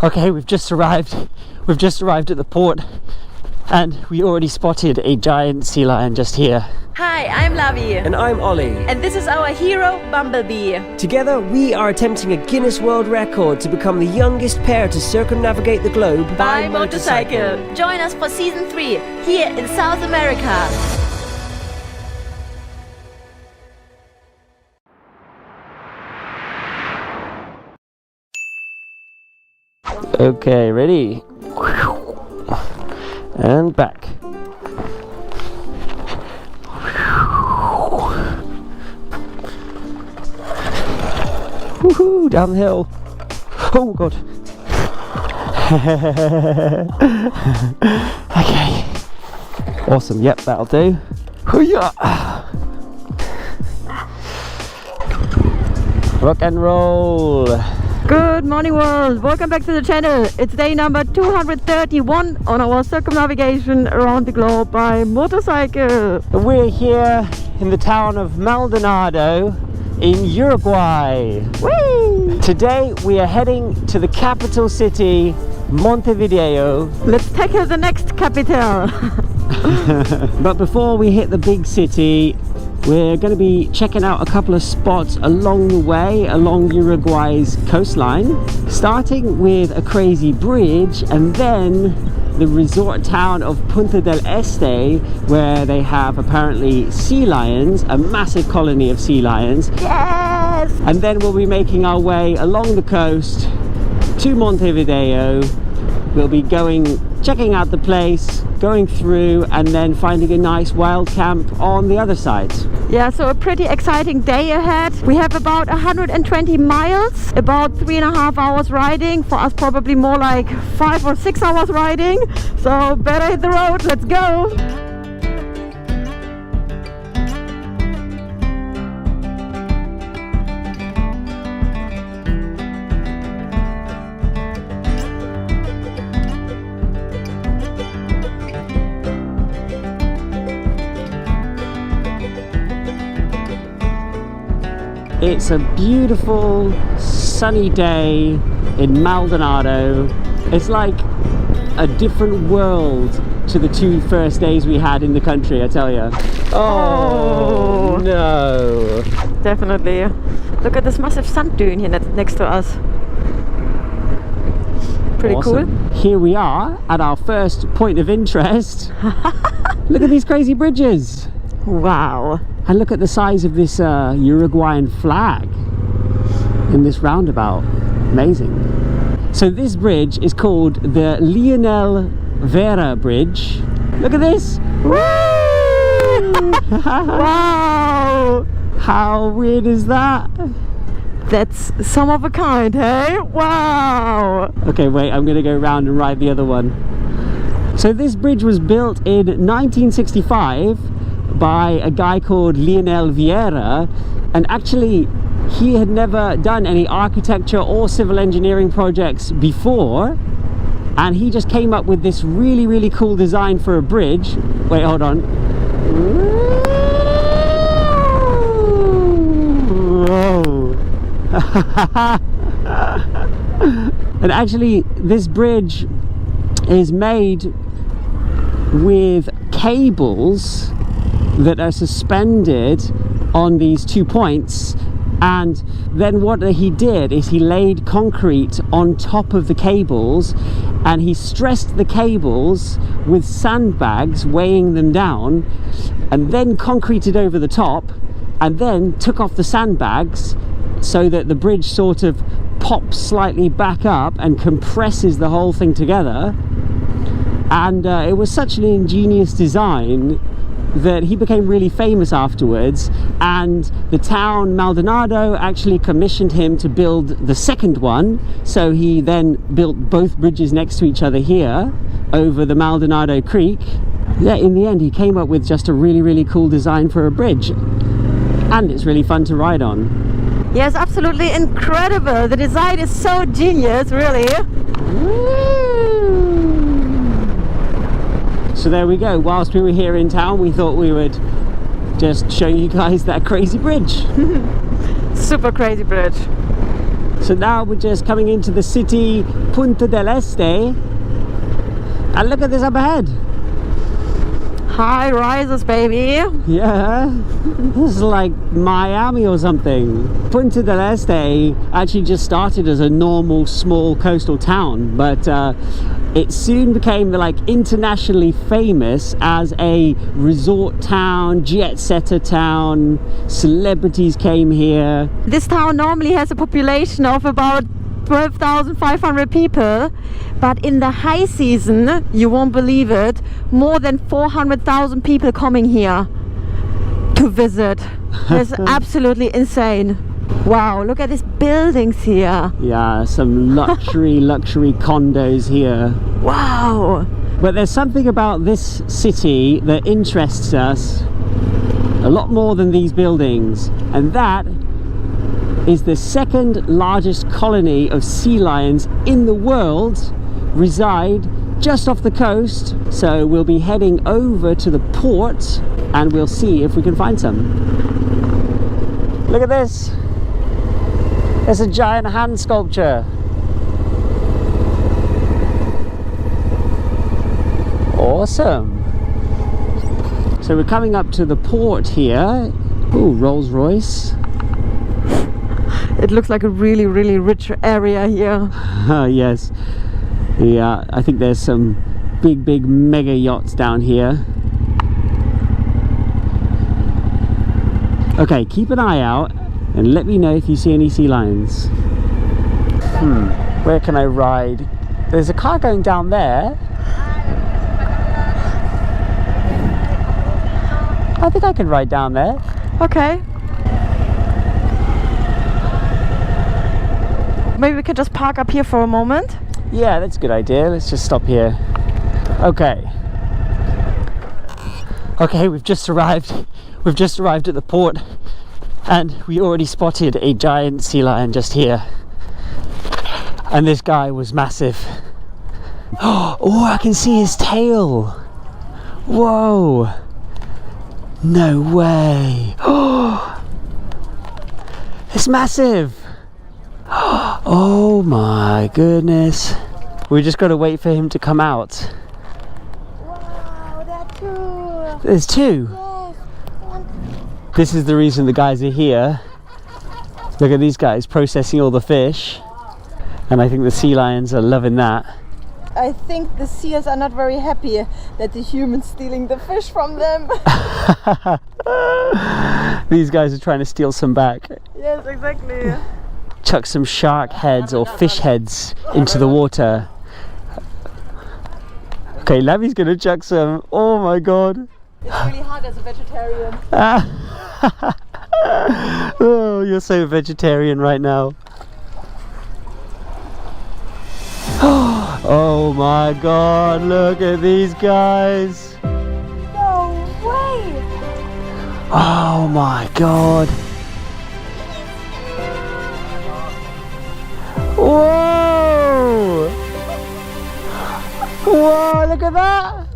Okay, we've just arrived at the port and we already spotted a giant sea lion just here. Hi, I'm Lavi. And I'm Ollie. And this is our hero, Bumblebee. Together, we are attempting a Guinness World Record to become the youngest pair to circumnavigate the globe by motorcycle. Join us for season 3 here in South America. Okay, ready? And back. Woohoo! Down the hill. Oh god. Okay. Awesome. Yep, that'll do. Rock and roll. Good morning world, welcome back to the channel. It's day number 231 on our circumnavigation around the globe by motorcycle. We're here in the town of Maldonado in Uruguay. Whee! Today we are heading to the capital city, Montevideo. Let's tackle the next capital. But before we hit the big city, we're going to be checking out a couple of spots along the way, along Uruguay's coastline, starting with a crazy bridge and then the resort town of Punta del Este, where they have apparently sea lions, a massive colony of sea lions. Yes! And then we'll be making our way along the coast to Montevideo. We'll be checking out the place, going through and then finding a nice wild camp on the other side. Yeah, so a pretty exciting day ahead. We have about 120 miles, about 3.5 hours riding. For us probably more like 5 or 6 hours riding. So better hit the road, let's go! It's a beautiful sunny day in Maldonado. It's like a different world to the 2 first days we had in the country, I tell you. Oh no! Definitely. Look at this massive sand dune here next to us. Pretty awesome. Cool. Here we are at our first point of interest. Look at these crazy bridges. Wow. And look at the size of this Uruguayan flag in this roundabout. Amazing. So this bridge is called the Lionel Vera Bridge. Look at this. Wow. How weird is that? That's some of a kind, hey? Wow. Okay, wait, I'm gonna go around and ride the other one. So this bridge was built in 1965 by a guy called Lionel Vieira, and actually he had never done any architecture or civil engineering projects before, and he just came up with this really cool design for a bridge. Wait, hold on. Whoa. And actually this bridge is made with cables that are suspended on these 2 points, and then what he did is he laid concrete on top of the cables and he stressed the cables with sandbags weighing them down, and then concreted over the top and then took off the sandbags so that the bridge sort of pops slightly back up and compresses the whole thing together. And it was such an ingenious design that he became really famous afterwards, and the town Maldonado actually commissioned him to build the second one. So he then built both bridges next to each other here over the Maldonado Creek. Yeah, in the end he came up with just a really cool design for a bridge, and it's really fun to ride on. Yes, absolutely incredible. The design is so genius, really. So there we go. Whilst we were here in town, we thought we would just show you guys that crazy bridge. Super crazy bridge. So now we're just coming into the city, Punta del Este. And look at this up ahead. High rises, baby. Yeah, this is like Miami or something. Punta del Este actually just started as a normal small coastal town, but it soon became like internationally famous as a resort town, jet setter town. Celebrities came here. This town normally has a population of about 12,500 people, but in the high season, you won't believe it, more than 400,000 people coming here to visit. It's absolutely insane. Wow, look at these buildings here. Yeah, some luxury condos here. Wow. But there's something about this city that interests us a lot more than these buildings, and that is the second largest colony of sea lions in the world reside just off the coast. So we'll be heading over to the port and we'll see if we can find some. Look at this. It's a giant hand sculpture. Awesome. So we're coming up to the port here. Ooh, Rolls Royce. It looks like a really rich area here. Yes. Yeah, I think there's some big mega yachts down here. Okay, keep an eye out and let me know if you see any sea lions. Where can I ride? There's a car going down there. I think I can ride down there. Okay. Maybe we can just park up here for a moment. Yeah, that's a good idea. Let's just stop here. Okay. Okay, we've just arrived. We've just arrived at the port and we already spotted a giant sea lion just here. And this guy was massive. Oh, I can see his tail. Whoa. No way. Oh, it's massive. Oh my goodness. We just got to wait for him to come out. Wow, there are two. There's two. Yes. This is the reason the guys are here. Look at these guys processing all the fish. And I think the sea lions are loving that. I think the seals are not very happy that the humans stealing the fish from them. These guys are trying to steal some back. Yes, exactly. Chuck some shark heads or fish heads into the water. Okay, Lavi's gonna chuck some. Oh my god. It's really hard as a vegetarian. Oh, you're so vegetarian right now. Oh my god, look at these guys. No way. Oh my god. Whoa! Whoa, look at that!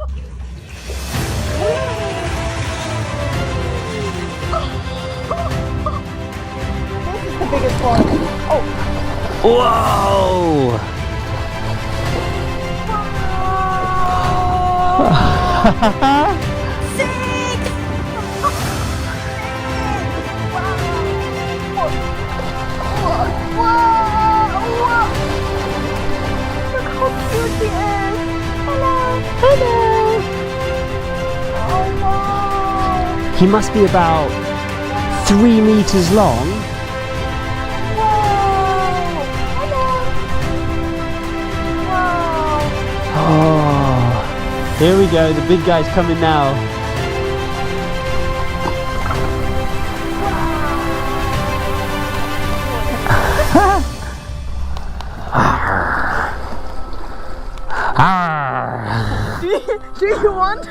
This is the biggest one. Oh. Whoa! Six. Whoa. Look how cute he is. Hello. Oh wow. He must be about 3 meters long. Whoa. Hello. Wow. Oh, here we go. The big guy's coming now. Do you want?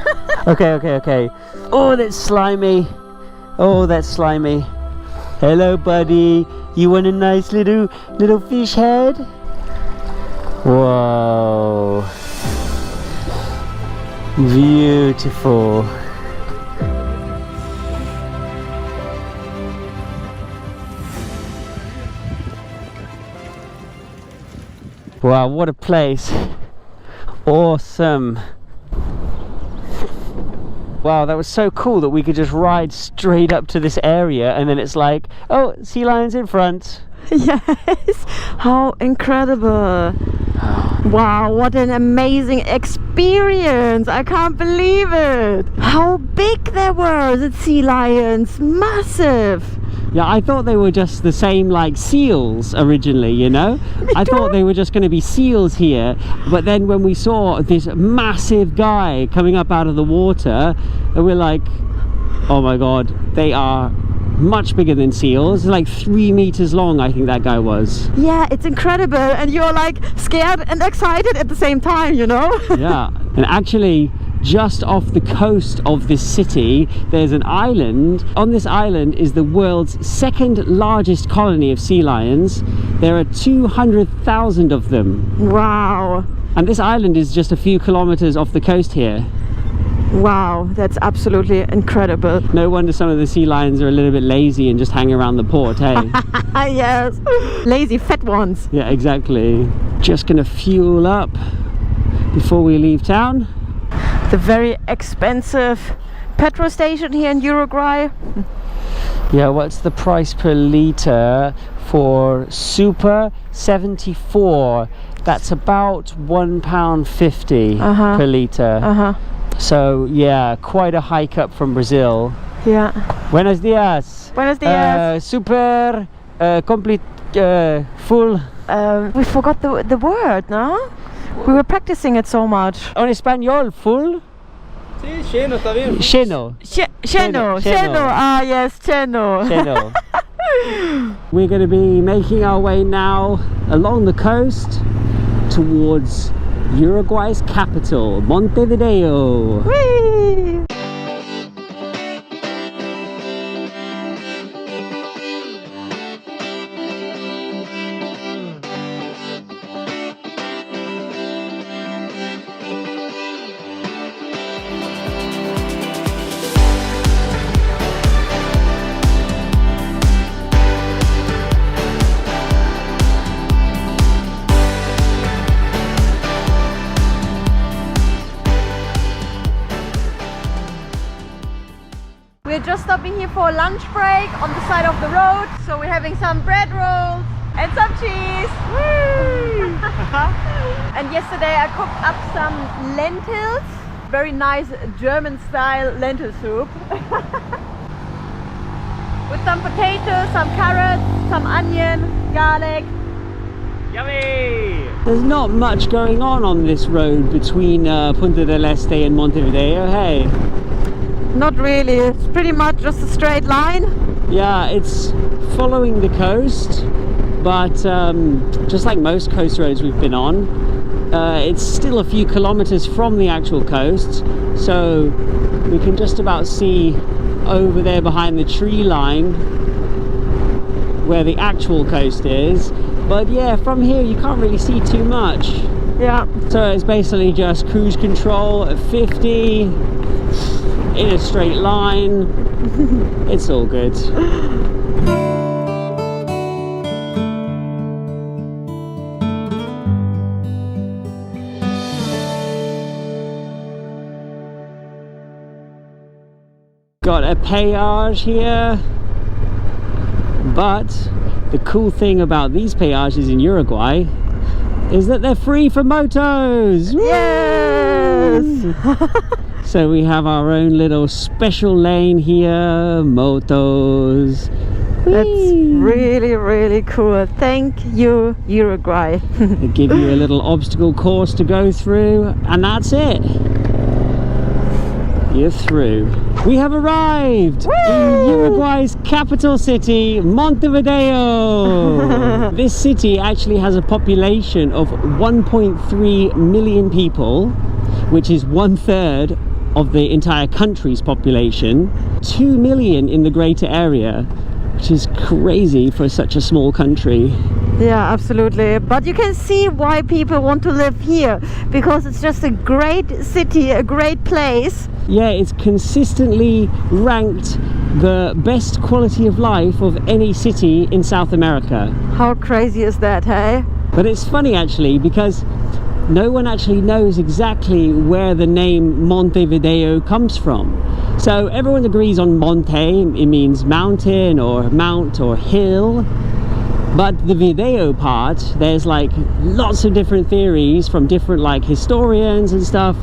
Okay. Oh, that's slimy. Oh, that's slimy. Hello, buddy. You want a nice little fish head? Whoa. Beautiful. Wow, what a place. Awesome. Wow, that was so cool that we could just ride straight up to this area and then it's like, oh, sea lions in front. Yes, how incredible. Wow, what an amazing experience. I can't believe it. How big they were, the sea lions. Massive. Yeah, I thought they were just the same like seals originally, you know? I thought they were just going to be seals here. But then when we saw this massive guy coming up out of the water, and we're like, oh my God, they are much bigger than seals. Like 3 meters long, I think that guy was. Yeah, it's incredible. And you're like scared and excited at the same time, you know? Yeah, and actually just off the coast of this city there's an island. On this island is the world's second largest colony of sea lions. There are 200,000 of them. Wow. And this island is just a few kilometers off the coast here. Wow, that's absolutely incredible. No wonder some of the sea lions are a little bit lazy and just hang around the port, hey? Yes, lazy fat ones. Yeah, exactly. Just gonna fuel up before we leave town. The very expensive petrol station here in Uruguay. Yeah, what's the price per litre for Super 74? That's about £1.50 per litre. So yeah, quite a hike up from Brazil. Yeah. Buenos dias. Buenos dias. Super complete full. We forgot the word, no? We were practicing it so much. En español, full? Sí, lleno, está bien. Lleno. Lleno. Ah, yes, lleno. Lleno. We're going to be making our way now along the coast towards Uruguay's capital, Montevideo. Whee! We're just stopping here for a lunch break on the side of the road. So we're having some bread rolls and some cheese. And yesterday I cooked up some lentils. Very nice German style lentil soup. With some potatoes, some carrots, some onion, garlic. Yummy! There's not much going on this road between Punta del Este and Montevideo, hey? Not really, it's pretty much just a straight line. Yeah, it's following the coast, but just like most coast roads we've been on, it's still a few kilometers from the actual coast, so we can just about see over there behind the tree line where the actual coast is. But yeah, from here you can't really see too much. Yeah. So it's basically just cruise control at 50 in a straight line. It's all good. Got a péage here, but the cool thing about these péages in Uruguay is that they're free for motos. Yes. So we have our own little special lane here, motos. That's really, really cool. Thank you, Uruguay. They give you a little obstacle course to go through, and that's it. You're through. We have arrived in Uruguay's capital city, Montevideo. This city actually has a population of 1.3 million people, which is 1/3 of the entire country's population. 2 million in the greater area, which is crazy for such a small country. Yeah, absolutely. But you can see why people want to live here, because it's just a great city, a great place. Yeah, it's consistently ranked the best quality of life of any city in South America. How crazy is that, hey? But it's funny actually, because no one actually knows exactly where the name Montevideo comes from. So everyone agrees on monte, it means mountain or mount or hill. But the video part, there's like lots of different theories from different like historians and stuff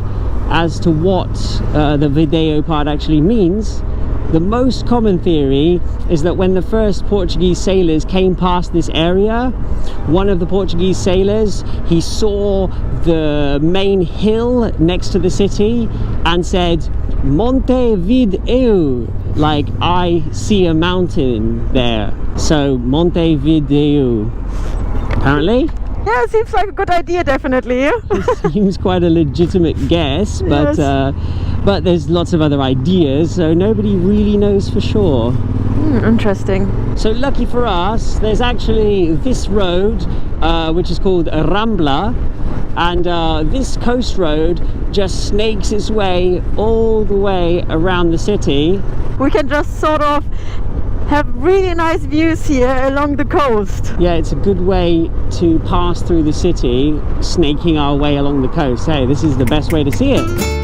as to what the video part actually means. The most common theory is that when the first Portuguese sailors came past this area, one of the Portuguese sailors, he saw the main hill next to the city and said, Montevideo, like I see a mountain there. So Montevideo, apparently. Yeah, it seems like a good idea, definitely. It seems quite a legitimate guess, but but there's lots of other ideas, so nobody really knows for sure. Interesting. So lucky for us, there's actually this road, which is called Rambla, and this coast road just snakes its way all the way around the city. We can just sort of have really nice views here along the coast. Yeah, it's a good way to pass through the city, snaking our way along the coast. Hey, this is the best way to see it.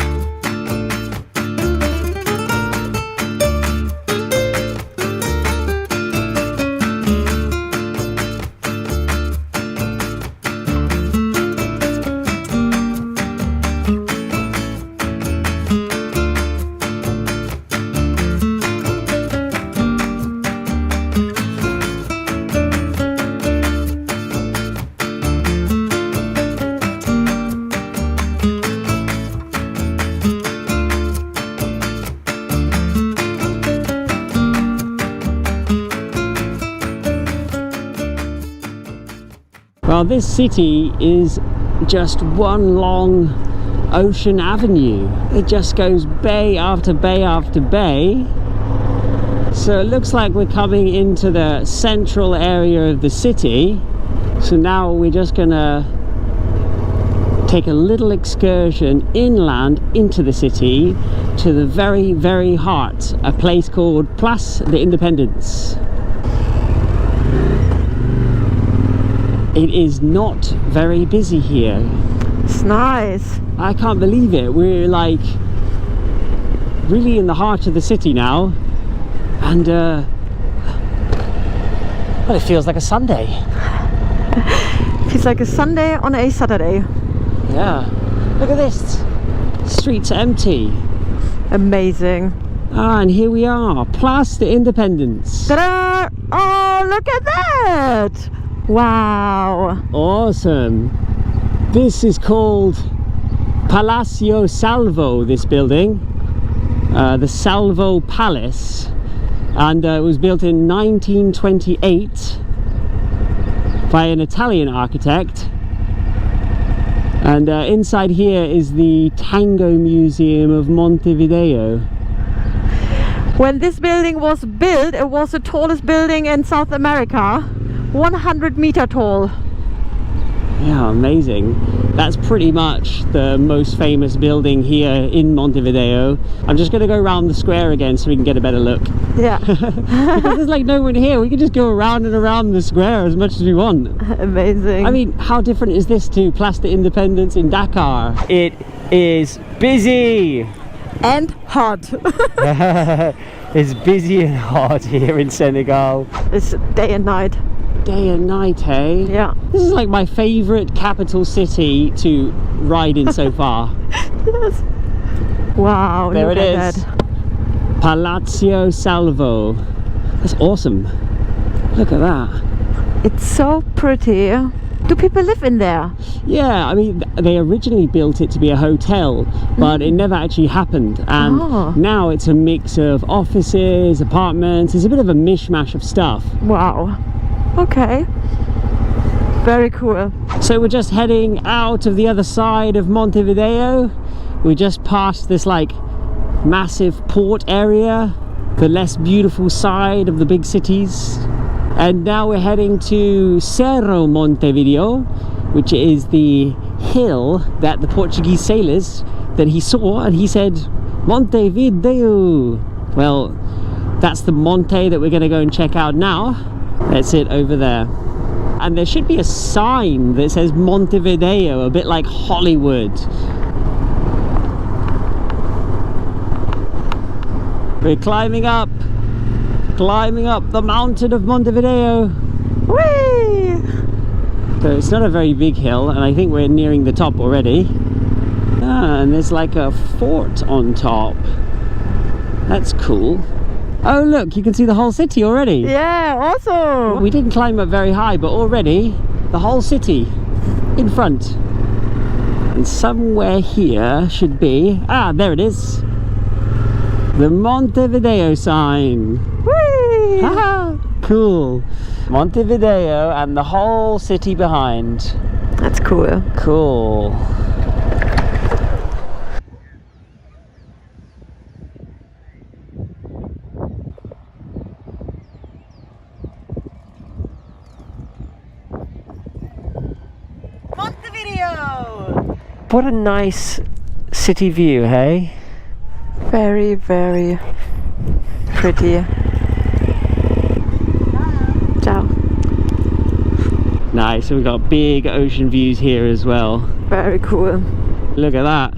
Well, this city is just one long ocean avenue. It just goes bay after bay after bay. So it looks like we're coming into the central area of the city. So now we're just gonna take a little excursion inland into the city to the very, very heart, a place called Place de Independence. It is not very busy here. It's nice. I can't believe it. We're like really in the heart of the city now, and well, it feels like a Sunday. Feels like a Sunday on a Saturday. Yeah, look at this. Streets are empty. Amazing. Ah, and here we are, Place de Independence. Ta-da! Oh, look at that! Wow. Awesome. This is called Palacio Salvo, this building. The Salvo Palace. And it was built in 1928 by an Italian architect. And inside here is the Tango Museum of Montevideo. When this building was built, it was the tallest building in South America. 100-meter tall. Yeah, amazing. That's pretty much the most famous building here in Montevideo. I'm just going to go around the square again so we can get a better look. Yeah. Because there's like no one here. We can just go around and around the square as much as we want. Amazing. I mean, how different is this to Place de Independence in Dakar? It is busy. And hot. It's busy and hot here in Senegal. It's day and night. Day and night, eh? Yeah. This is like my favorite capital city to ride in so far. Yes. Wow. There look it at is. That. Palacio Salvo. That's awesome. Look at that. It's so pretty. Do people live in there? Yeah, I mean, they originally built it to be a hotel, but it never actually happened. And now it's a mix of offices, apartments. It's a bit of a mishmash of stuff. Wow. Okay. Very cool. So we're just heading out of the other side of Montevideo. We just passed this like massive port area, the less beautiful side of the big cities. And now we're heading to Cerro Montevideo, which is the hill that the Portuguese sailors that he saw, and he said, Montevideo. Well, that's the Monte that we're going to go and check out now. That's it over there. and there should be a sign that says Montevideo, a bit like Hollywood. We're climbing up the mountain of Montevideo. Whee! So it's not a very big hill, and I think we're nearing the top already. Ah, and there's like a fort on top. That's cool. Oh look, you can see the whole city already. Yeah, awesome. We didn't climb up very high, but already the whole city in front. And somewhere here should be, there it is, the Montevideo sign. Whee! Haha, cool. Montevideo and the whole city behind. That's cool. Cool. Montevideo! What a nice city view, hey? Very, very pretty. Ciao. Nice, so we've got big ocean views here as well. Very cool. Look at that.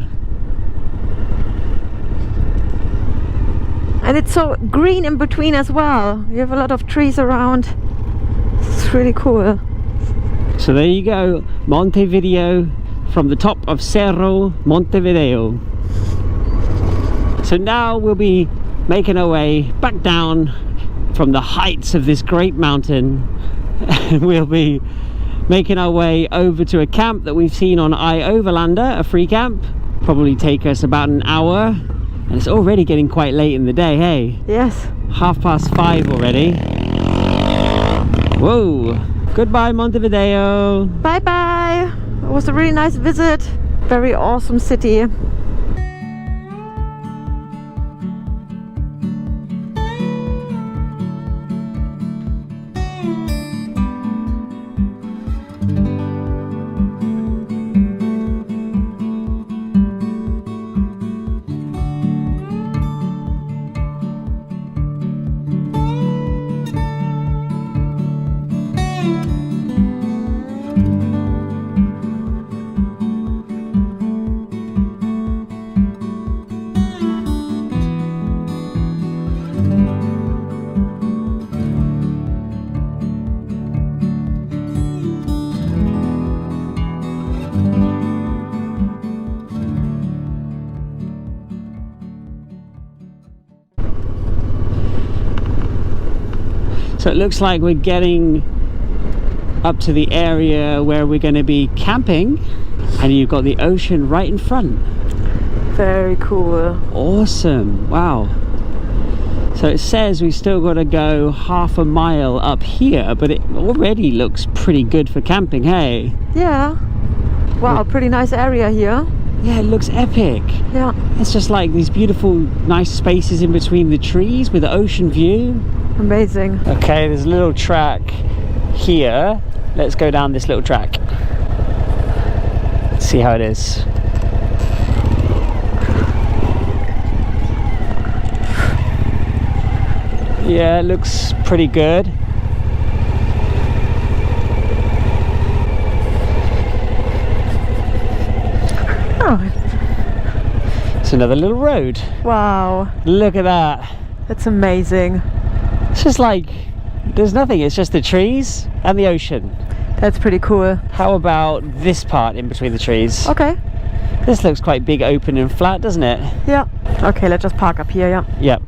And it's so green in between as well. You have a lot of trees around. It's really cool. So there you go, Montevideo from the top of Cerro Montevideo. So now we'll be making our way back down from the heights of this great mountain. We'll be making our way over to a camp that we've seen on iOverlander, a free camp. Probably take us about an hour, and it's already getting quite late in the day, hey? Yes. 5:30 already. Whoa, goodbye Montevideo. Bye bye. It was a really nice visit. Very awesome city. So it looks like we're getting up to the area where we're going to be camping, and you've got the ocean right in front. Very cool. Awesome. Wow. So it says we still got to go half a mile up here, but it already looks pretty good for camping, hey? Yeah. Wow, pretty nice area here. Yeah, it looks epic. Yeah. It's just like these beautiful, nice spaces in between the trees with the ocean view. Amazing. Okay, there's a little track here. Let's go down this little track. Let's see how it is. Yeah, it looks pretty good. Oh. It's another little road. Wow. Look at that. That's amazing. It's just like, there's nothing, it's just the trees and the ocean. That's pretty cool. How about this part in between the trees? Okay. This looks quite big, open and flat, doesn't it? Yeah. Okay, let's just park up here, yeah. Yep.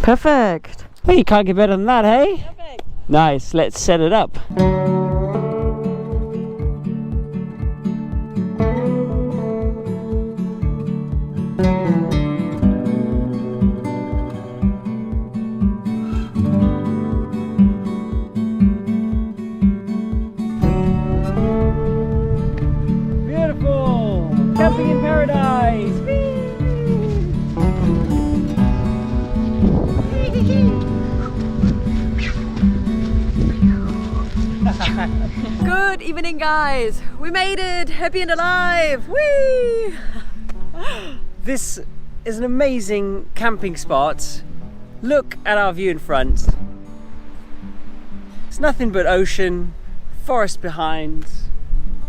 Perfect. Well, you can't get better than that, hey? Perfect. Nice, let's set it up. Beautiful! Camping in paradise! Good evening, guys. We made it. Happy and alive. Whee! This is an amazing camping spot. Look at our view in front. It's nothing but ocean, forest behind,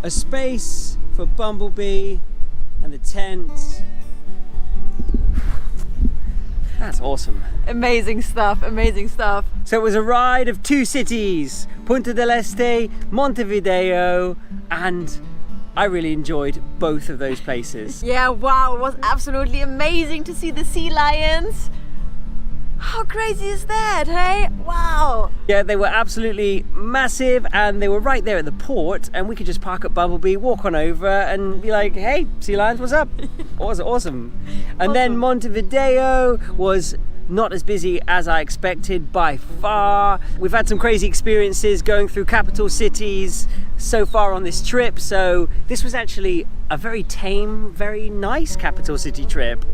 a space for Bumblebee and the tent. That's awesome. Amazing stuff, amazing stuff. So it was a ride of 2 cities, Punta del Este, Montevideo, and I really enjoyed both of those places. Yeah, wow, it was absolutely amazing to see the sea lions. How crazy is that, hey? Wow! Yeah, they were absolutely massive and they were right there at the port, and we could just park at Bumblebee, walk on over and be like, hey, sea lions, what's up? Awesome. And then Montevideo was not as busy as I expected by far. We've had some crazy experiences going through capital cities so far on this trip, so this was actually a very tame, very nice capital city trip.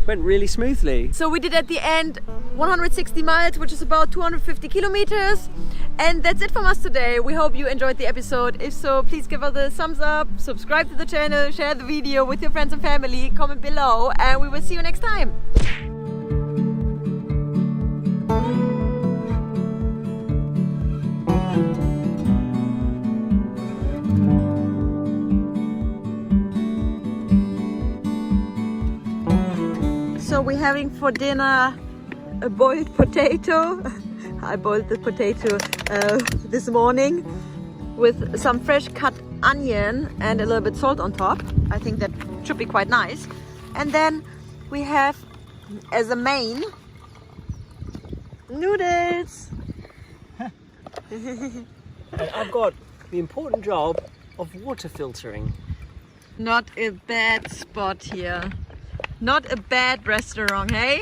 Went really smoothly. So we did at the end 160 miles, which is about 250 kilometers. And that's it from us today. We hope you enjoyed the episode. If so, please give us a thumbs up, subscribe to the channel, share the video with your friends and family, comment below, and we will see you next time. So we're having for dinner a boiled potato. I boiled the potato this morning with some fresh cut onion and a little bit salt on top. I think that should be quite nice. And then we have as a main noodles. And I've got the important job of water filtering. Not a bad spot here. Not a bad restaurant, hey?